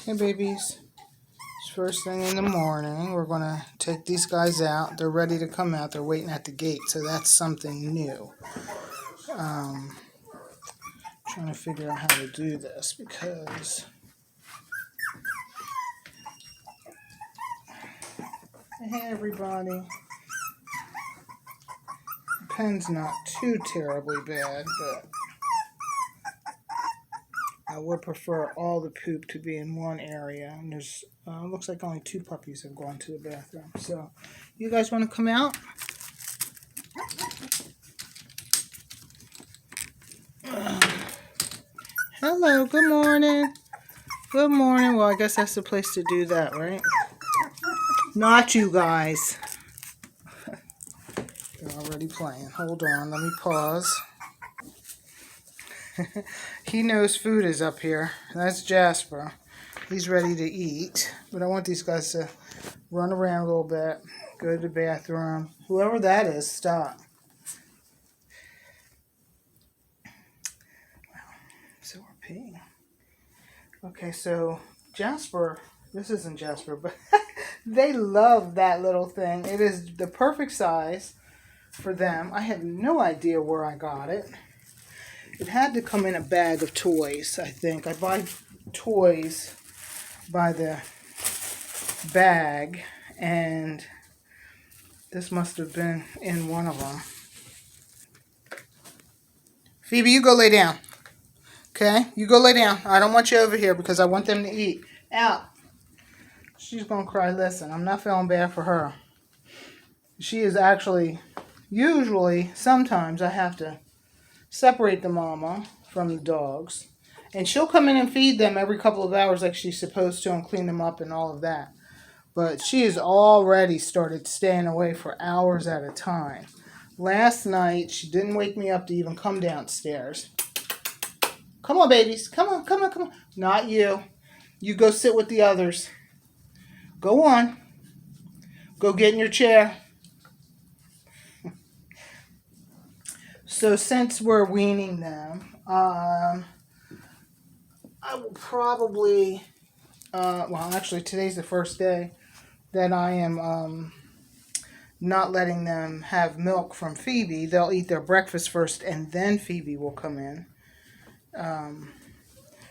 Hey babies, it's first thing in the morning. We're going to take these guys out. They're ready to come out. They're waiting at the gate, so that's something new. Trying to figure out how to do this because... Hey everybody. The pen's not too terribly bad, but I would prefer all the poop to be in one area. And there's looks like only 2 puppies have gone to the bathroom. So, you guys want to come out? Hello, good morning. Good morning. Well, I guess that's the place to do that, right? Not you guys. They're already playing. Hold on, let me pause. He knows food is up here. That's Jasper. He's ready to eat. But I want these guys to run around a little bit, go to the bathroom. Whoever that is, stop. So we're peeing. Okay, so Jasper, this isn't Jasper, but they love that little thing. It is the perfect size for them. I have no idea where I got it. It had to come in a bag of toys, I think. I buy toys by the bag, and this must have been in one of them. Phoebe, you go lay down. Okay? You go lay down. I don't want you over here because I want them to eat. Out. She's going to cry. Listen, I'm not feeling bad for her. She is actually, usually, sometimes I have to separate the mama from the dogs. And she'll come in and feed them every couple of hours like she's supposed to and clean them up and all of that. But she has already started staying away for hours at a time. Last night, she didn't wake me up to even come downstairs. Come on, babies. Come on, come on, come on. Not you. You go sit with the others. Go on. Go get in your chair. So since we're weaning them, I will probably, well, actually today's the first day that I am not letting them have milk from Phoebe. They'll eat their breakfast first and then Phoebe will come in,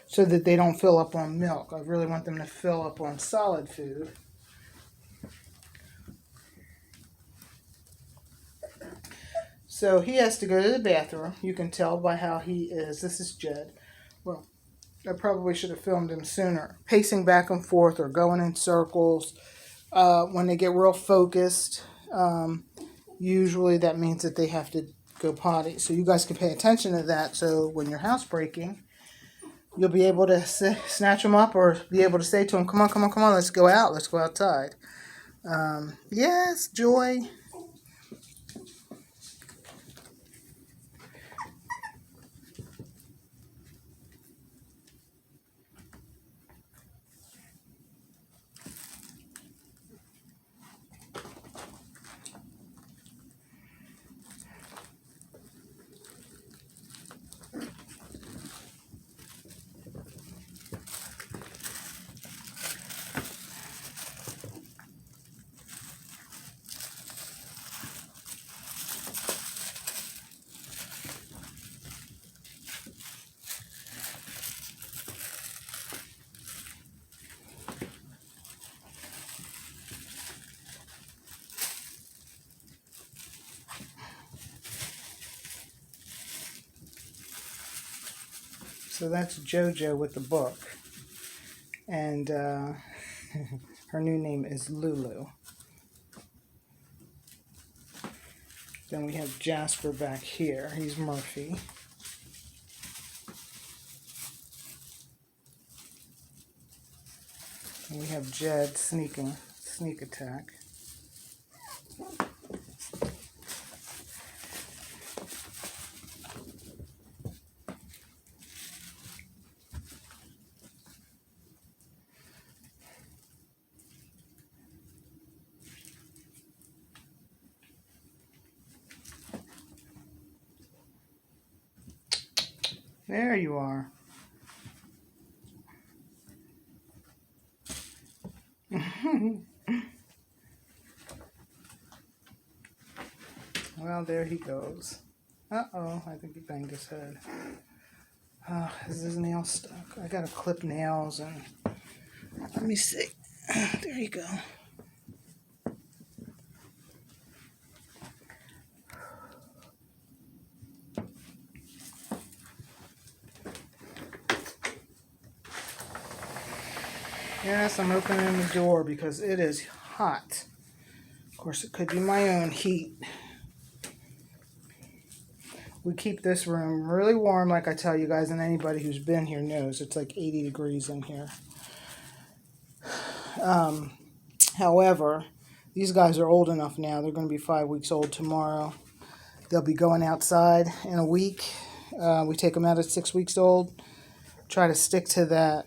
so that they don't fill up on milk. I really want them to fill up on solid food. So he has to go to the bathroom. You can tell by how he is. This is Jed. Well, I probably should have filmed him sooner. Pacing back and forth or going in circles. When they get real focused, usually that means that they have to go potty. So you guys can pay attention to that. So when you're housebreaking, you'll be able to snatch them up or be able to say to them, come on, come on, come on, let's go out. Let's go outside. Yes, Joy. So that's JoJo with the book. And her new name is Lulu. Then we have Jasper back here. He's Murphy. And we have Jed sneak attack. There you are. Well, there he goes. Uh-oh, I think he banged his head. Is his nail stuck? I gotta clip nails and let me see. There you go. Yes, I'm opening the door because it is hot. Of course, it could be my own heat. We keep this room really warm, like I tell you guys, and anybody who's been here knows it's like 80 degrees in here. However, these guys are old enough now. They're going to be 5 weeks old tomorrow. They'll be going outside in a week. We take them out at 6 weeks old. Try to stick to that.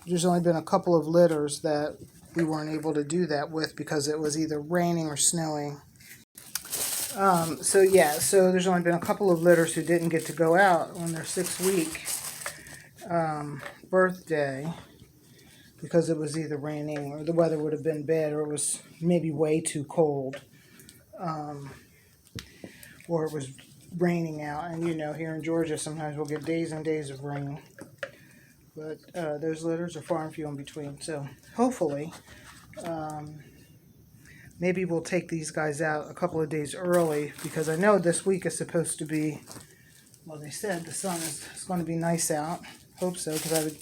There's only been a couple of litters that we weren't able to do that with because it was either raining or snowing. So there's only been a couple of litters who didn't get to go out on their 6-week birthday because it was either raining or the weather would have been bad or it was maybe way too cold, or it was raining out. And you know, here in Georgia sometimes we'll get days and days of rain, but those litters are far and few in between. So hopefully maybe we'll take these guys out a couple of days early because I know this week is supposed to be, well, they said the sun is going to be nice out. Hope so, because I had a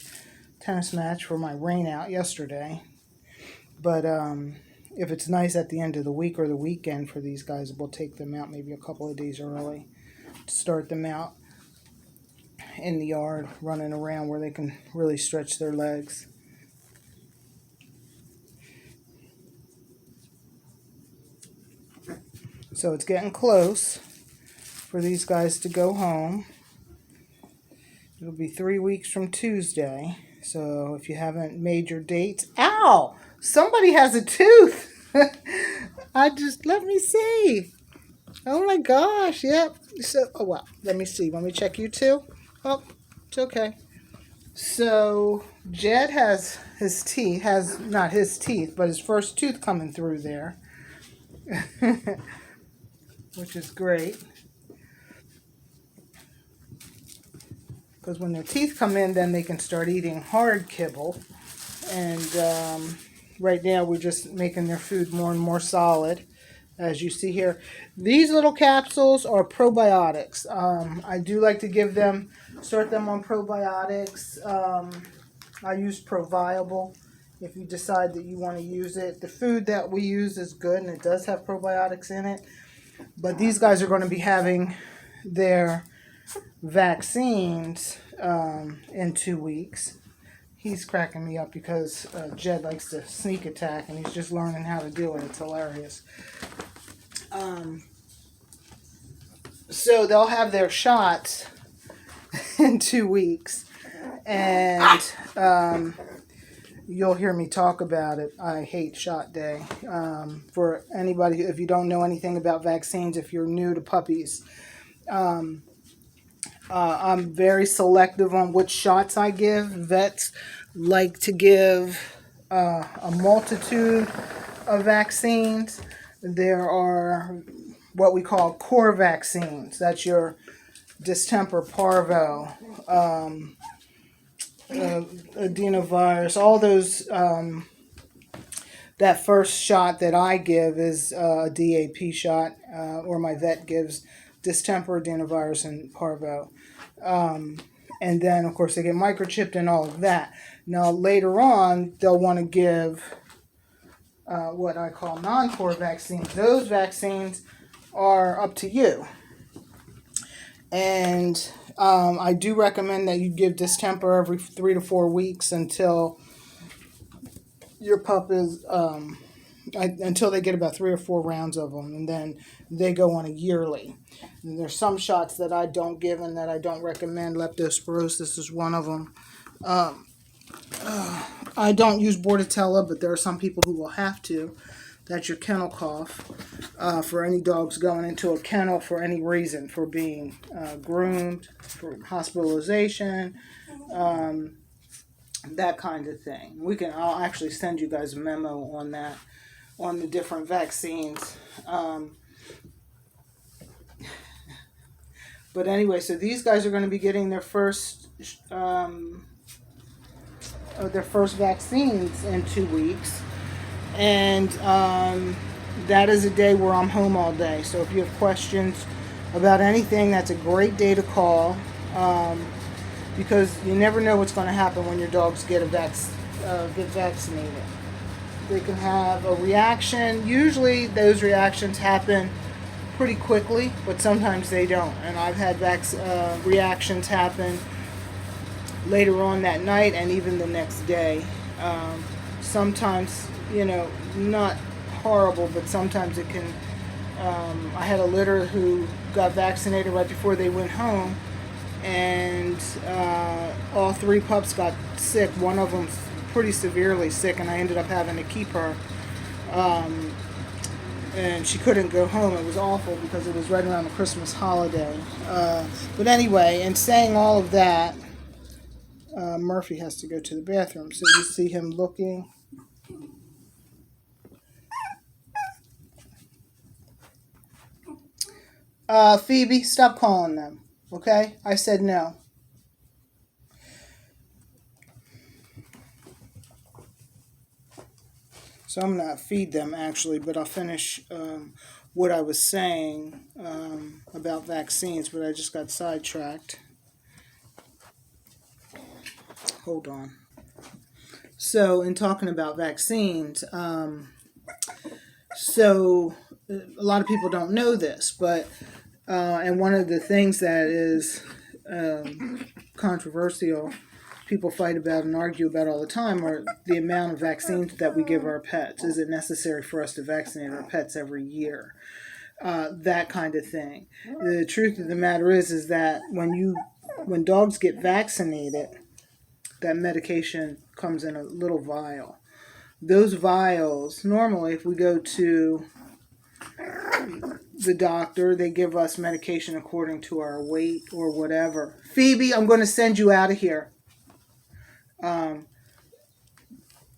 tennis match for my rain out yesterday. But if it's nice at the end of the week or the weekend for these guys, we'll take them out maybe a couple of days early to start them out in the yard, running around where they can really stretch their legs. So it's getting close for these guys to go home. It'll be 3 weeks from Tuesday. So if you haven't made your dates... Ow! Somebody has a tooth! Let me see. Oh my gosh, yep. So, oh wow, let me see. Want me to check you too? Oh, it's okay. So Jed has his teeth, not his teeth, but his first tooth coming through there. Which is great. Because when their teeth come in, then they can start eating hard kibble. And right now we're just making their food more and more solid. As you see here, these little capsules are probiotics. I do like to start them on probiotics. I use ProViable if you decide that you want to use it. The food that we use is good and it does have probiotics in it. But these guys are going to be having their vaccines in 2 weeks. He's cracking me up because Jed likes to sneak attack and he's just learning how to do it. It's hilarious. So they'll have their shots in 2 weeks. And you'll hear me talk about it. I hate shot day. For anybody, if you don't know anything about vaccines, if you're new to puppies, I'm very selective on which shots I give. Vets like to give a multitude of vaccines. There are what we call core vaccines. That's your distemper, parvo, adenovirus, all those. That first shot that I give is a DAP shot, or my vet gives distemper, adenovirus, and parvo. And then, of course, they get microchipped and all of that. Now, later on, they'll want to give what I call non-core vaccines. Those vaccines are up to you. And I do recommend that you give distemper every 3 to 4 weeks until your pup is, until they get about 3 or 4 rounds of them. And then they go on a yearly. And there's some shots that I don't give and that I don't recommend. Leptospirosis is one of them. I don't use Bordetella, but there are some people who will have to. That's your kennel cough. For any dogs going into a kennel for any reason, for being groomed, for hospitalization, that kind of thing. I'll actually send you guys a memo on that, on the different vaccines. But anyway, so these guys are going to be getting their first vaccines in 2 weeks, and that is a day where I'm home all day. So if you have questions about anything, that's a great day to call, because you never know what's going to happen when your dogs get vaccinated. They can have a reaction. Usually those reactions happen pretty quickly, but sometimes they don't. And I've had reactions happen later on that night and even the next day. Sometimes, not horrible, but sometimes it can. I had a litter who got vaccinated right before they went home, and all 3 pups got sick. One of them pretty severely sick, and I ended up having to keep her. And she couldn't go home. It was awful because it was right around the Christmas holiday. But anyway, in saying all of that, Murphy has to go to the bathroom. So you see him looking. Phoebe, stop calling them. Okay? I said no. So I'm going to feed them, actually, but I'll finish what I was saying about vaccines, but I just got sidetracked. Hold on. So in talking about vaccines, so a lot of people don't know this, but and one of the things that is controversial, people fight about and argue about all the time, are the amount of vaccines that we give our pets. Is it necessary for us to vaccinate our pets every year? That kind of thing. The truth of the matter is that when dogs get vaccinated, that medication comes in a little vial. Those vials, normally if we go to the doctor, they give us medication according to our weight or whatever. Phoebe, I'm going to send you out of here.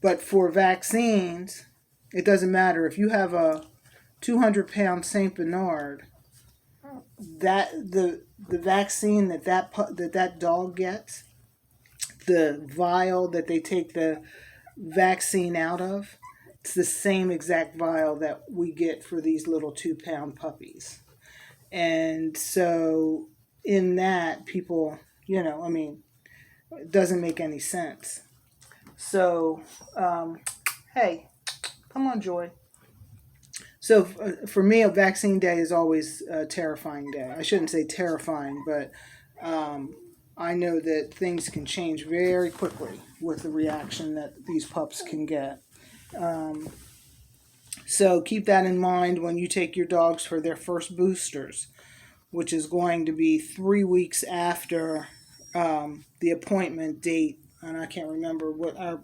But for vaccines, it doesn't matter. If you have a 200-pound Saint Bernard, the vaccine that dog gets, the vial that they take the vaccine out of, it's the same exact vial that we get for these little 2-pound puppies. And so in that, people, it doesn't make any sense. So, hey, come on, Joy. So for me, a vaccine day is always a terrifying day. I shouldn't say terrifying, but I know that things can change very quickly with the reaction that these pups can get. So keep that in mind when you take your dogs for their first boosters, which is going to be 3 weeks after the appointment date. And I can't remember what our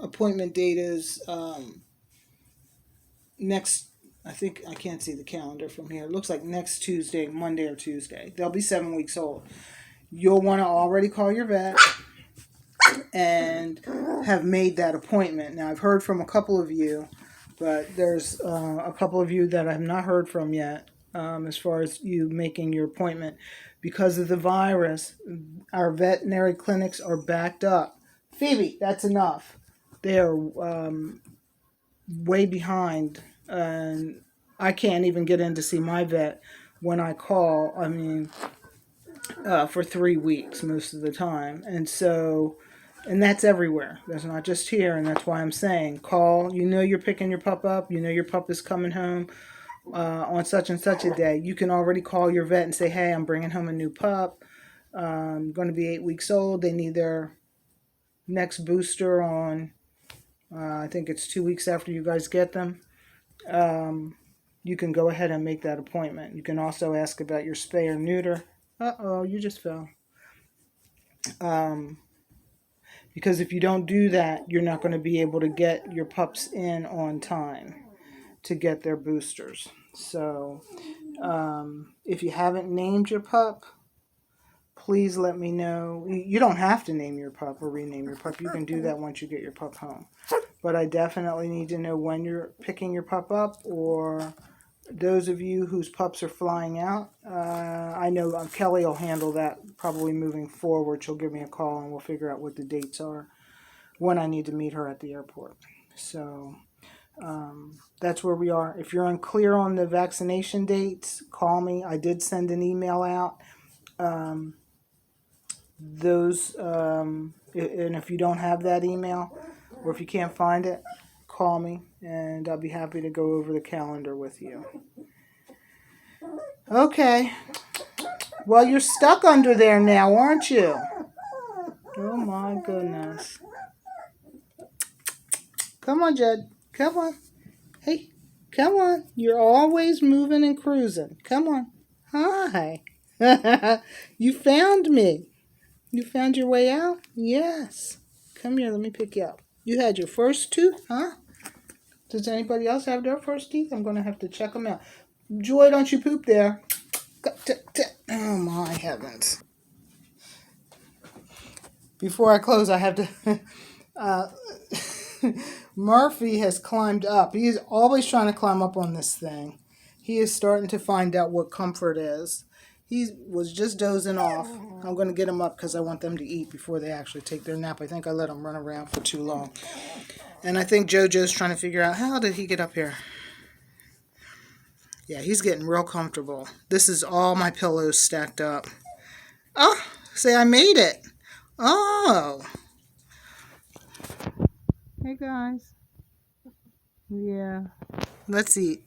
appointment date is. Next, I think, I can't see the calendar from here. It looks like next Tuesday, Monday or Tuesday. They'll be 7 weeks old. You'll want to already call your vet and have made that appointment. Now, I've heard from a couple of you, but there's a couple of you that I have not heard from yet as far as you making your appointment. Because of the virus, our veterinary clinics are backed up. Phoebe, that's enough. They're way behind, and I can't even get in to see my vet when I call. I mean, for 3 weeks most of the time. And so, and that's everywhere. That's not just here. And that's why I'm saying call. You're picking your pup up. Your pup is coming home on such and such a day. You can already call your vet and say, hey, I'm bringing home a new pup. Going to be 8 weeks old. They need their next booster on, I think it's 2 weeks after you guys get them. You can go ahead and make that appointment. You can also ask about your spay or neuter. Uh-oh, you just fell. Because if you don't do that, you're not going to be able to get your pups in on time to get their boosters. So if you haven't named your pup, please let me know. You don't have to name your pup or rename your pup. You can do that once you get your pup home. But I definitely need to know when you're picking your pup up, or those of you whose pups are flying out. I know Kelly will handle that probably moving forward. She'll give me a call and we'll figure out what the dates are when I need to meet her at the airport. So that's where we are. If you're unclear on the vaccination dates, call me. I did send an email out. And if you don't have that email, or if you can't find it, call me and I'll be happy to go over the calendar with you. Okay. Well, you're stuck under there now, aren't you? Oh my goodness. Come on, Jed. Come on. Hey, come on. You're always moving and cruising. Come on. Hi. You found me. You found your way out? Yes. Come here, let me pick you up. You had your first tooth, huh? Does anybody else have their first teeth? I'm going to have to check them out. Joy, don't you poop there. Oh, my heavens. Before I close, I have to... Murphy has climbed up. He's always trying to climb up on this thing. He is starting to find out what comfort is. He was just dozing off. I'm going to get him up because I want them to eat before they actually take their nap. I think I let them run around for too long. And I think JoJo's trying to figure out, how did he get up here? Yeah, he's getting real comfortable. This is all my pillows stacked up. Oh, say I made it. Oh. Hey, guys. Yeah. Let's eat.